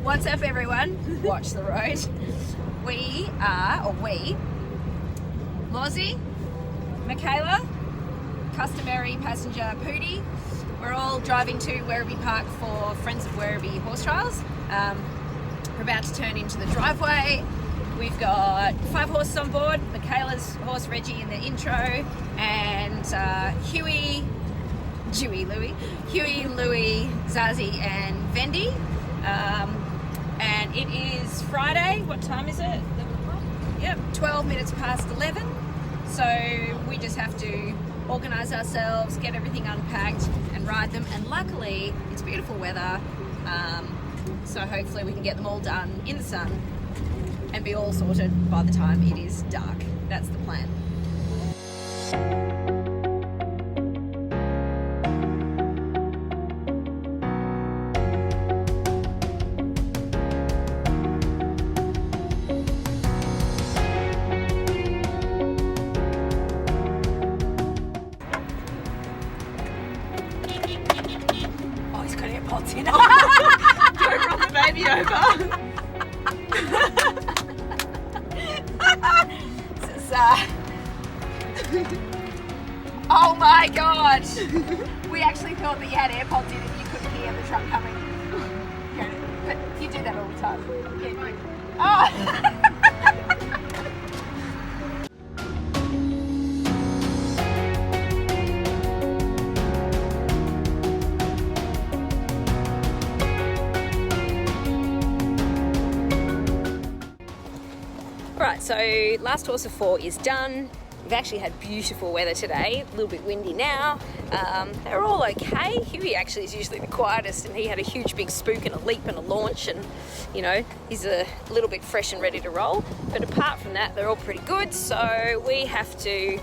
What's up, everyone? Watch the road. We are, Lorzy, Michaela, customary passenger Pootie. We're all driving to Werribee Park for Friends of Werribee horse trials. We're about to turn into the driveway. We've got 5 horses on board. Michaela's horse Reggie in the intro, and Hughie, Louie, Zarzy, and Vendi. And it is Friday. What time is it? 11 o'clock? Yep, 12 minutes past 11. So we just have to organise ourselves, get everything unpacked and ride them. And luckily, it's beautiful weather. So hopefully we can get them all done in the sun and be all sorted by the time it is dark. That's the plan. Oh, he's got AirPods in. Don't run the baby over. Oh my god! We actually thought that you had AirPods in and you couldn't hear the truck coming. But you do that all the time. Yeah. Oh! Right, so last horse of 4 is done. We've actually had beautiful weather today, a little bit windy now. They're all okay. Hughie actually is usually the quietest, and he had a huge big spook and a leap and a launch, and you know, he's a little bit fresh and ready to roll. But apart from that, they're all pretty good. So we have to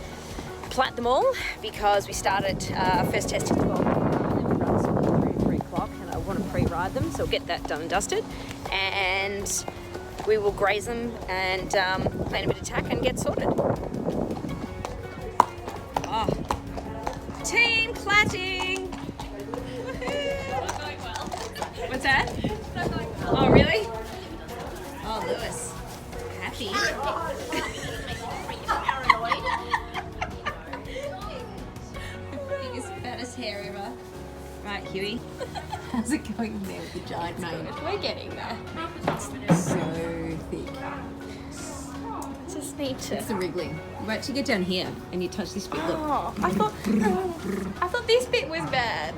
plat them all because we started first testing 12 and then we run some at 3 o'clock, and I want to pre-ride them, so we'll get that done and dusted. And we will graze them and plan a bit of tack and get sorted. Oh. Team Plaiting! What's that? Oh, really? Oh, Lewis. Happy. Biggest, fattest hair ever. Right, Hughie. How's it going there with the giant mane? We're getting there. It's so thick. Just need to. It's the wriggling. You actually get down here and you touch this bit. Look. Oh, I thought this bit was bad.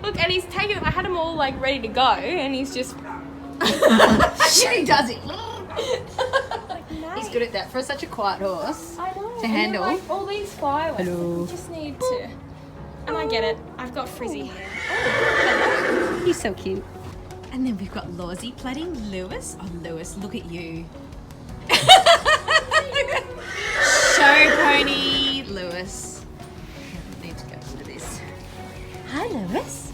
Look, and he's taken. I had him all like ready to go, and he's just. Yeah, he does it. Like, He's good at that for such a quiet horse. I know. To handle. Like, all these fireworks. Hello. You just need to. And I get it. I've got frizzy hair. Hello. He's so cute. And then we've got Lorzy plaiting Lewis. Oh, Lewis, look at you. Show pony Lewis. I need to go into this. Hi, Lewis.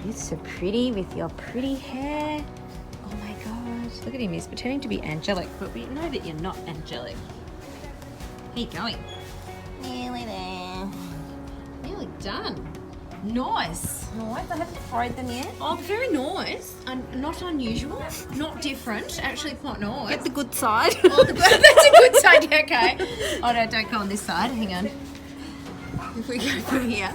You're so pretty with your pretty hair. Oh my gosh. Look at him. He's pretending to be angelic, but we know that you're not angelic. How you going? Nearly there. Nearly done. Nice. Nice. I haven't fried them yet. Oh, very nice. Not unusual. Not different. Actually, quite nice. Get the good side. Oh, that's a good side. Okay. Oh no, don't go on this side. Hang on. If we go from here.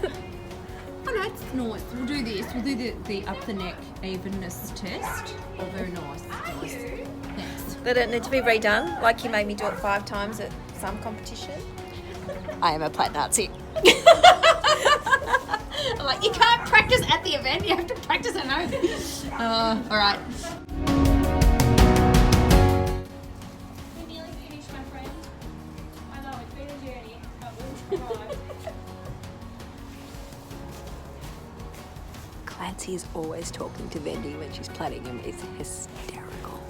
Oh no, it's nice. We'll do this. We'll do the up the neck evenness test. Oh, very nice. Nice. Thanks. They don't need to be redone, like you made me do it 5 times at some competition. I am a plat Nazi. I'm like, you can't practice at the event, you have to practice at home. Alright. We're nearly finished, my friend. I know, it's been a journey, but we'll survive. Clancy is always talking to Vendi when she's plaiting him. It's hysterical.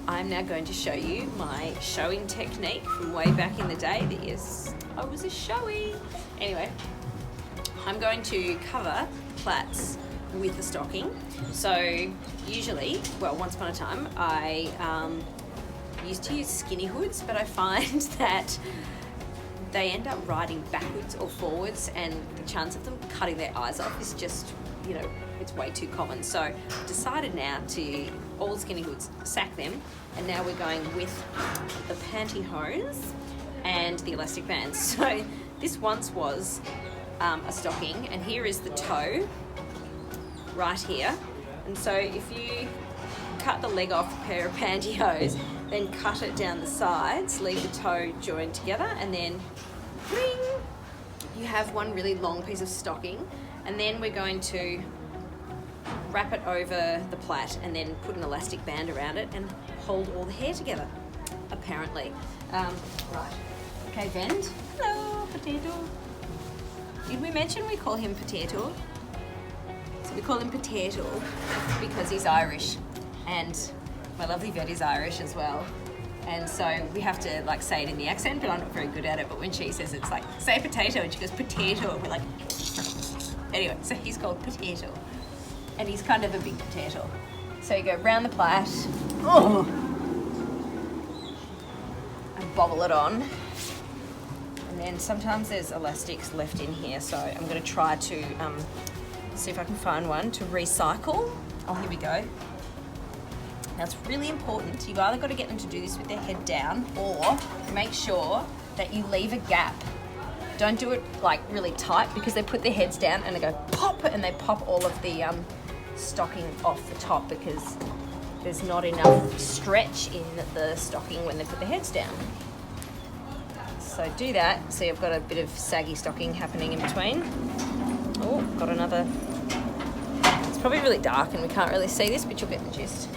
I'm now going to show you my showing technique from way back in the day. That yes, I was a showy. Anyway, I'm going to cover plaits with a stocking. So usually, well, once upon a time, I used to use skinny hoods, but I find that they end up riding backwards or forwards, and the chance of them cutting their eyes off is just, you know, it's way too common. So I've decided now to all skinny hoods, sack them, and now we're going with the pantyhose and the elastic bands. So this once was a stocking, and here is the toe right here. And so if you cut the leg off a pair of pantyhose, then cut it down the sides, leave the toe joined together, and then bling, you have one really long piece of stocking. And then we're going to wrap it over the plait and then put an elastic band around it and hold all the hair together, apparently. Right. Okay, Vend. Hello, Potato. Did we mention we call him Potato? So we call him Potato because he's Irish, and my lovely Vend is Irish as well. And so we have to like say it in the accent, but I'm not very good at it. But when she says it's like, say potato, and she goes potato, and we're like, anyway, so he's called Potato. And he's kind of a big potato. So you go round the plait, oh, and bobble it on. And then sometimes there's elastics left in here, so I'm going to try to see if I can find one to recycle. Oh, here we go. Now it's really important. You've either got to get them to do this with their head down, or make sure that you leave a gap. Don't do it like really tight, because they put their heads down and they go pop, and they pop all of the stocking off the top because there's not enough stretch in the stocking when they put their heads down. So do that. See, I've got a bit of saggy stocking happening in between. Oh, got another. It's probably really dark and we can't really see this, but you'll get the gist.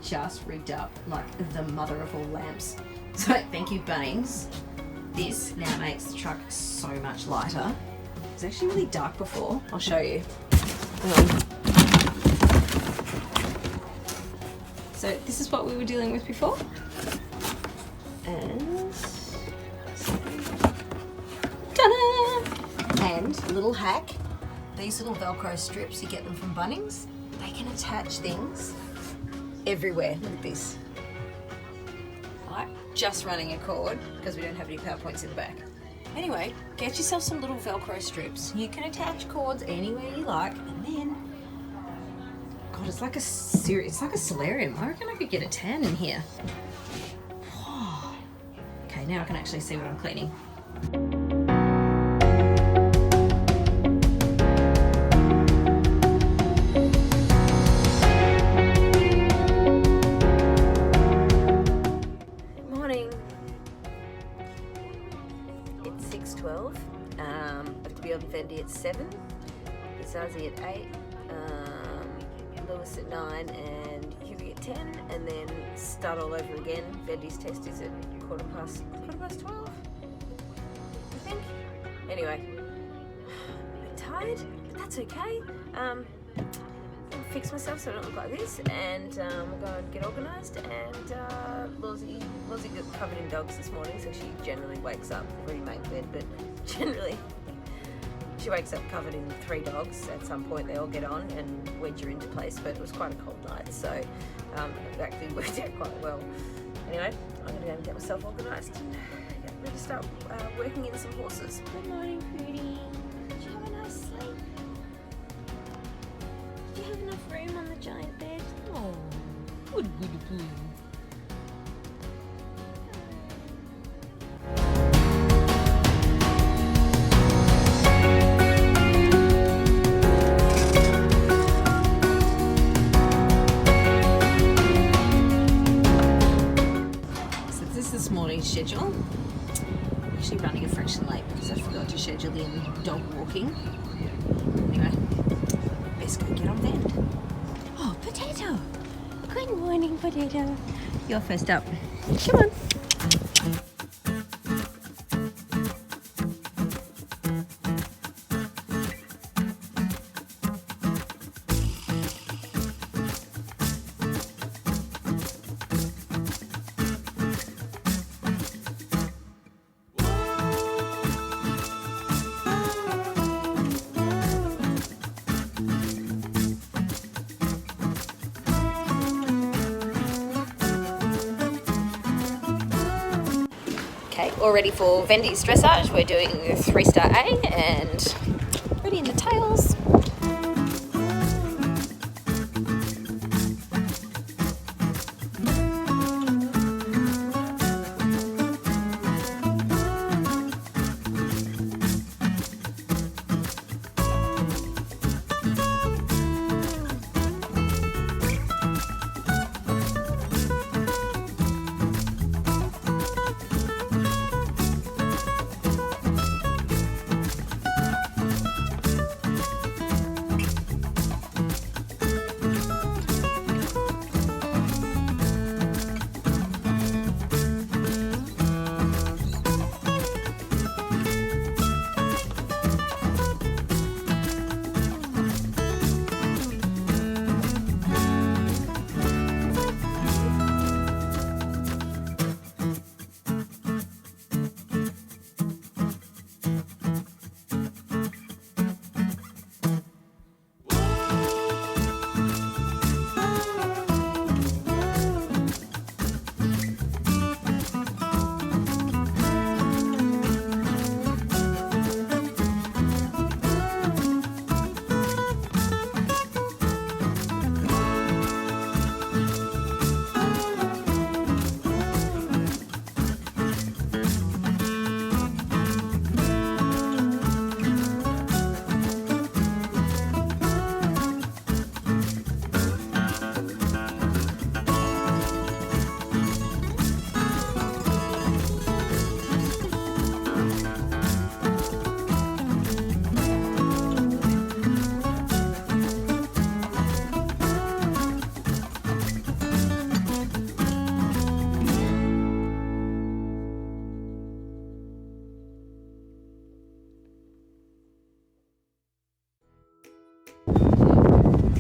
Just rigged up like the mother of all lamps. So thank you, Bunnings. This now makes the truck so much lighter. It was actually really dark before. I'll show you. So this is what we were dealing with before. And ta-da! And a little hack. These little Velcro strips, you get them from Bunnings. They can attach things everywhere. Look at this. Right, just running a cord because we don't have any PowerPoints in the back. Anyway, get yourself some little Velcro strips. You can attach cords anywhere you like, and then, God, it's like a solarium. I reckon I could get a tan in here. Okay, now I can actually see what I'm cleaning. Vendi at 7, Zarzy at 8, Lewis at 9, and Hughie at 10, and then start all over again. Vendi's test is at quarter past 12, I think. Anyway, a bit tired, but that's okay. I'll fix myself so I don't look like this, and we'll go and get organised. And Lorzy got covered in dogs this morning, so she generally wakes up, already made bed, but generally she wakes up covered in 3 dogs. At some point they all get on and wedge her into place, but it was quite a cold night, so it actually worked out quite well. Anyway, I'm going to go and get myself organised and get ready to start working in some horses. Good morning, Pootie. Did you have a nice sleep? Did you have enough room on the giant bed? Oh, good. Schedule. Actually running a fraction late because I forgot to schedule in dog walking. Anyway, best go get on Vend. Oh, Potato! Good morning, Potato. You're first up. Come on. Okay, all ready for Vendi's dressage. We're doing 3-star A and ready in the tails.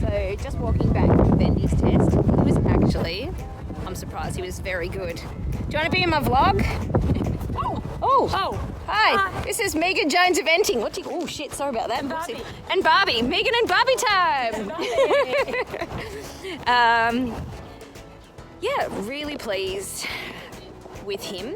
So just walking back from Vendi's test, he was actually, I'm surprised, he was very good. Do you want to be in my vlog? Oh, hi. This is Megan Jones eventing. What do you? Oh shit, sorry about that. And Barbie. Megan and Barbie time. Yeah, really pleased with him.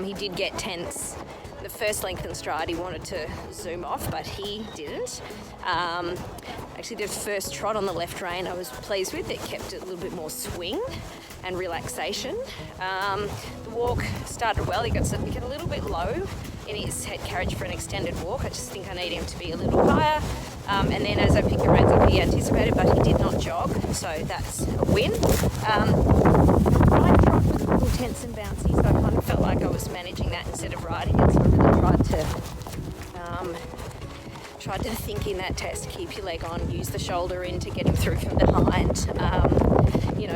He did get tense. The first lengthened stride he wanted to zoom off, but he didn't. Actually did first trot on the left rein I was pleased with. It kept it a little bit more swing and relaxation. The walk started well. He got a little bit low in his head carriage for an extended walk. I just think I need him to be a little higher. And then as I picked the reins up, he anticipated, but he did not jog, so that's a win. Right trot was a little tense and bouncy, so I kind of felt like I was managing that instead of riding it. So I really tried to think in that test, keep your leg on, use the shoulder in to get him through from behind,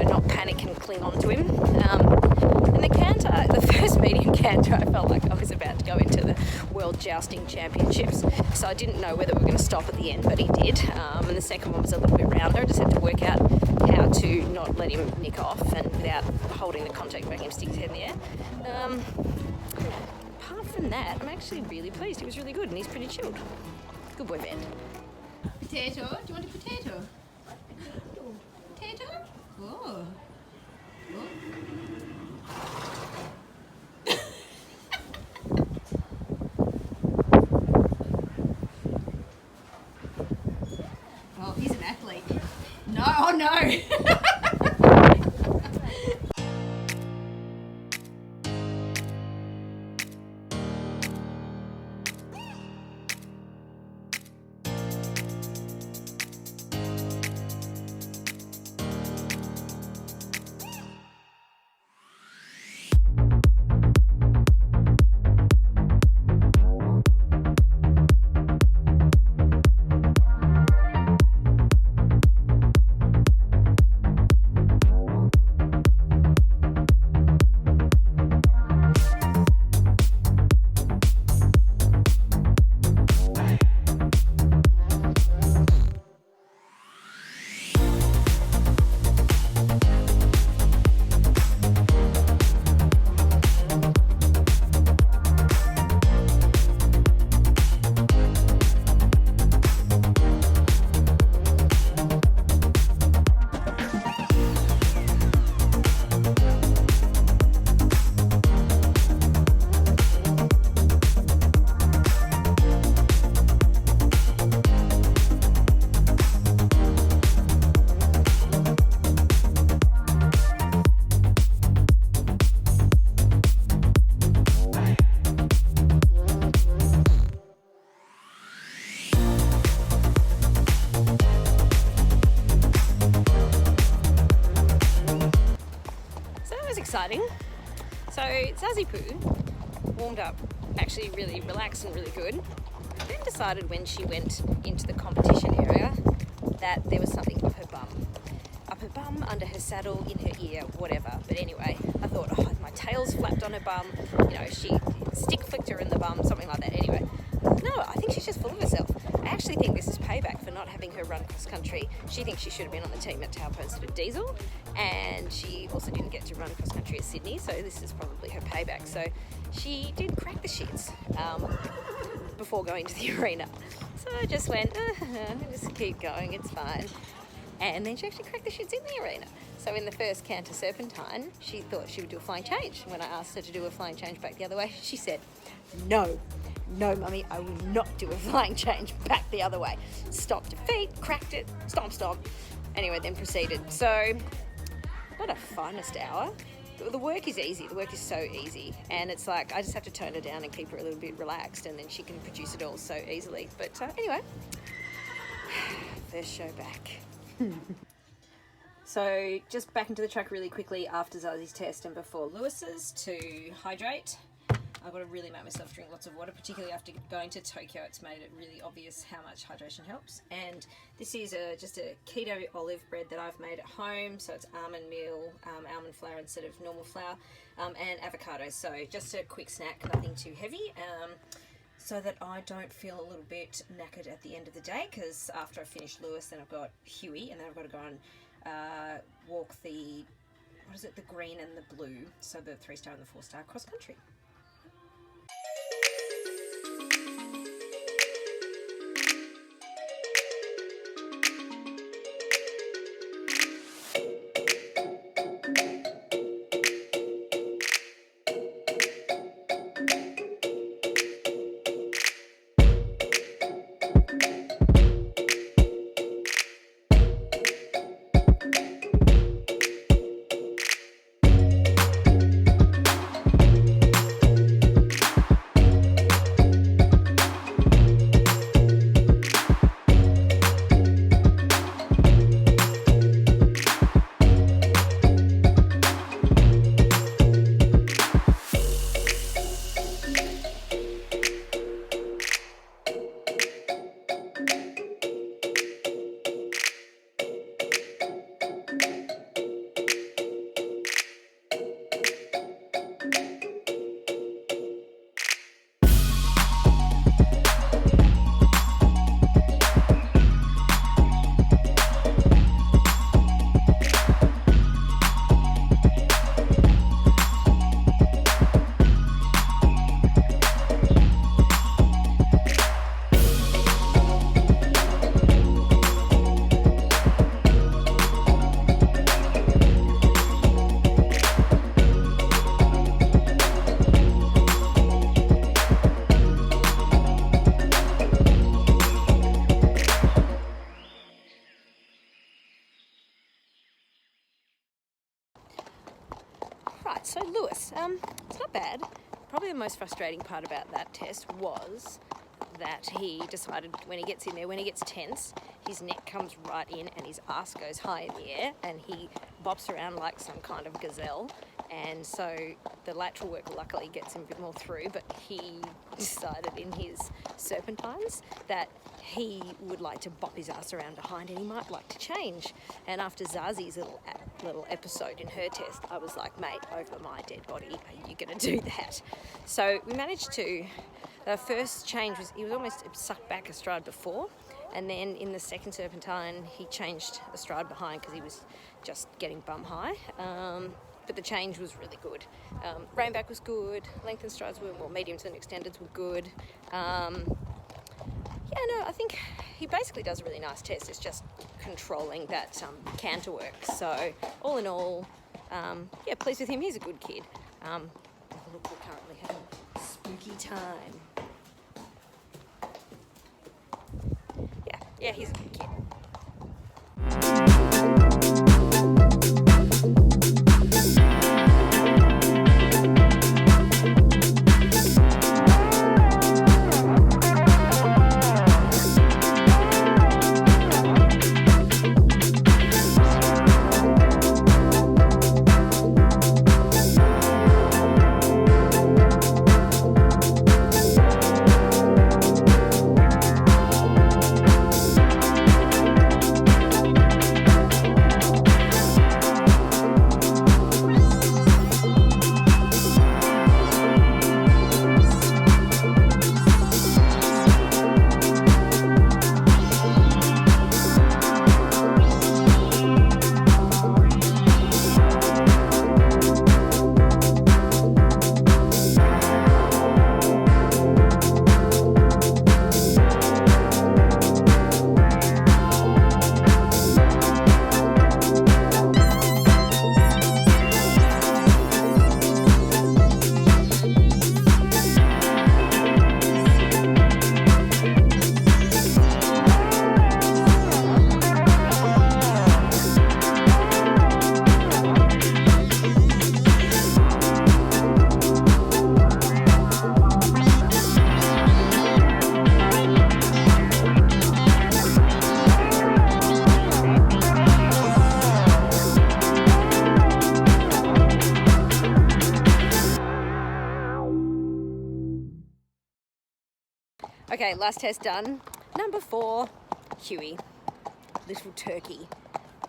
not panic and cling on to him. And the canter, the first medium canter, I felt like I was about to go into the World Jousting Championships, so I didn't know whether we were going to stop at the end, but he did. And the second one was a little bit rounder. I just had to work out how to not let him nick off and without holding the contact, making him stick his head in the air. Apart from that, I'm actually really pleased. He was really good and he's pretty chilled. Good boy, Vend. Potato? Do you want a potato? Potato? Oh. Oh, he's an athlete. No, oh no! Zarzy Poo warmed up actually really relaxed and really good. Then decided when she went into the competition area that there was something up her bum. Up her bum, under her saddle, in her ear, whatever. But anyway, I thought, oh, my tail's flapped on her bum, you know, she stick flicked her in the bum, something like that. Anyway, no, I think she's just full of herself. I actually think this is payback for not having her run cross country. She thinks she should have been on the team at Taupo instead of Diesel, and she also didn't get to run cross country at Sydney, so this is probably her payback. So she did crack the shits before going to the arena. So I just went, just keep going, it's fine. And then she actually cracked the shits in the arena. So in the first canter serpentine, she thought she would do a flying change. When I asked her to do a flying change back the other way, she said, no, mummy, I will not do a flying change back the other way. Stomped her feet, cracked it, stomp, stomp. Anyway, then proceeded. So, not a finest hour. The work is easy. The work is so easy. And it's like, I just have to tone her down and keep her a little bit relaxed, and then she can produce it all so easily. But anyway, first show back. So just back into the track really quickly after Zarzy's test and before Lewis's to hydrate. I've got to really make myself drink lots of water, particularly after going to Tokyo. It's made it really obvious how much hydration helps. And this is just a keto olive bread that I've made at home. So it's almond meal, almond flour instead of normal flour, and avocado. So just a quick snack, nothing too heavy. So that I don't feel a little bit knackered at the end of the day, because after I finish Lewis, then I've got Hughie, and then I've got to go and walk the, the green and the blue, so the 3-star and the 4-star cross country. So Lewis, it's not bad. Probably the most frustrating part about that test was that he decided when he gets in there, when he gets tense, his neck comes right in and his ass goes high in the air and he bops around like some kind of gazelle. And so the lateral work luckily gets him a bit more through, but he decided in his serpentines that he would like to bop his ass around behind and he might like to change. And after Zarzy's little episode in her test, I was like, mate, over my dead body, are you going to do that? So we managed to, the first change was, he was almost sucked back a stride before, and then in the second serpentine, he changed a stride behind because he was just getting bum high. But the change was really good. Rein back was good, length and strides were, well, mediums and extendeds were good. I think he basically does a really nice test. It's just controlling that canter work. So all in all, pleased with him. He's a good kid. Look, we're currently having spooky time. Yeah, he's a good kid. Okay, last test done. Number 4, Hughie. Little turkey.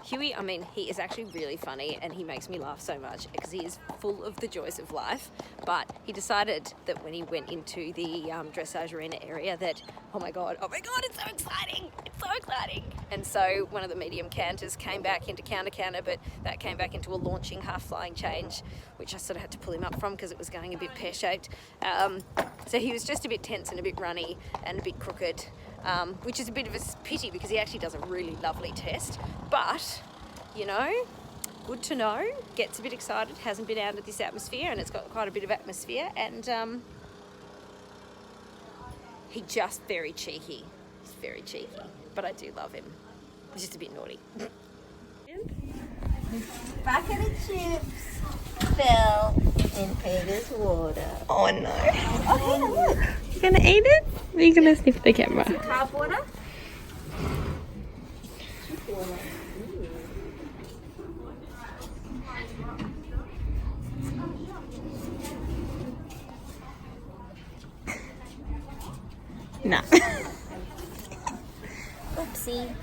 Hughie, I mean, he is actually really funny and he makes me laugh so much because he is full of the joys of life. But he decided that when he went into the dressage arena area that, oh my God, it's so exciting. It's so exciting. And so one of the medium canters came back into counter, but that came back into a launching half flying change, which I sort of had to pull him up from because it was going a bit pear-shaped. So he was just a bit tense and a bit runny and a bit crooked. Which is a bit of a pity because he actually does a really lovely test. But, you know, good to know. Gets a bit excited, hasn't been out of this atmosphere, and it's got quite a bit of atmosphere. And he's just very cheeky. He's very cheeky, but I do love him. He's just a bit naughty. Bucket of chips fell in Peter's water. Oh no. Oh, look. You gonna eat it? Or are you gonna sniff the camera? Carb water. No. Oopsie.